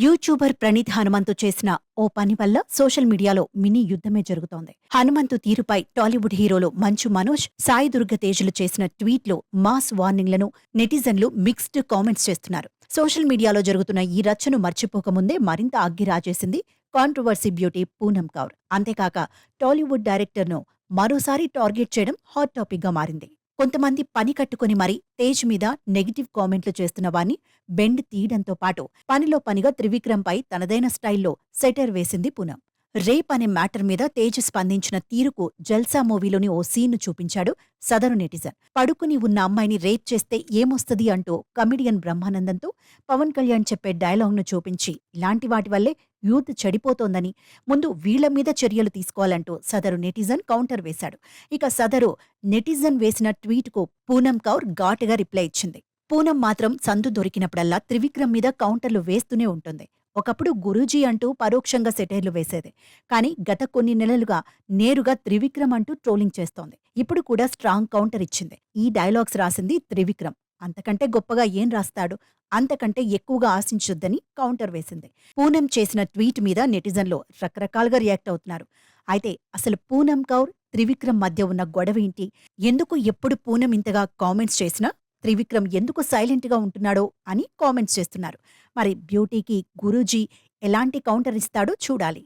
YouTuber Praneeth Hanumanthu చేసిన ఓ పని వల్ల సోషల్ మీడియాలో మినీ యుద్ధమే జరుగుతోంది. హనుమంతు తీరుపై టాలీవుడ్ హీరోలు మంచు మనోజ్, సాయి దుర్గ తేజులు చేసిన ట్వీట్లు మాస్ వార్నింగ్లను నెటిజన్లు మిక్స్డ్ కామెంట్స్ చేస్తున్నారు. సోషల్ మీడియాలో జరుగుతున్న ఈ రచ్చను మర్చిపోకముందే మరింత అగ్గి రాజేసింది కాంట్రవర్సీ బ్యూటీ పూనం కౌర్. అంతేకాక టాలీవుడ్ డైరెక్టర్ను మరోసారి టార్గెట్ చేయడం హాట్ టాపిక్ గా మారింది. కొంతమంది పని కట్టుకుని మరీ తేజ్ మీద నెగిటివ్ కామెంట్లు చేస్తున్న వారిని బెండ్ తీయడంతో పాటు పనిలో పనిగా త్రివిక్రమ్పై తనదైన స్టైల్లో సెటర్ వేసింది పూనం. రేప్ అనే మ్యాటర్ మీద తేజ్ స్పందించిన తీరుకు జల్సా మూవీలోని ఓ సీన్ను చూపించాడు సదరు నెటిజన్. పడుకుని ఉన్న అమ్మాయిని రేప్ చేస్తే ఏమొస్తది అంటూ కమిడియన్ బ్రహ్మానందంతో పవన్ కళ్యాణ్ చెప్పే డైలాగ్ను చూపించి ఇలాంటి వాటి వల్లే యూత్ చెడిపోతోందని, ముందు వీళ్ల మీద చర్యలు తీసుకోవాలంటూ సదరు నెటిజన్ కౌంటర్ వేశాడు. ఇక సదరు నెటిజన్ వేసిన ట్వీట్కు పూనం కౌర్ ఘాటుగా రిప్లై ఇచ్చింది. పూనం మాత్రం సందు దొరికినప్పుడల్లా త్రివిక్రమ్ మీద కౌంటర్లు వేస్తూనే ఉంటుంది. ఒకప్పుడు గురూజీ అంటూ పరోక్షంగా సెటైర్లు వేసేది. కానీ గత కొన్ని నెలలుగా నేరుగా త్రివిక్రమ్ అంటూ ట్రోలింగ్ చేస్తోంది. ఇప్పుడు కూడా స్ట్రాంగ్ కౌంటర్ ఇచ్చింది. ఈ డైలాగ్స్ రాసింది త్రివిక్రమ్. అంతకంటే గొప్పగా ఏం రాస్తాడు? అంతకంటే ఎక్కువగా ఆశించొద్దని కౌంటర్ వేసింది. పూనం చేసిన ట్వీట్ మీద నెటిజన్లు రకరకాలుగా రియాక్ట్ అవుతున్నారు. అయితే అసలు పూనం కౌర్, త్రివిక్రమ్ మధ్య ఉన్న గొడవేంటి? ఎందుకు ఎప్పుడు పూనం ఇంతగా కామెంట్స్ చేసినా త్రివిక్రమ్ ఎందుకు సైలెంట్గా ఉంటున్నాడో అని కామెంట్స్ చేస్తున్నారు. మరి బ్యూటీకి గురూజీ ఎలాంటి కౌంటర్ ఇస్తాడో చూడాలి.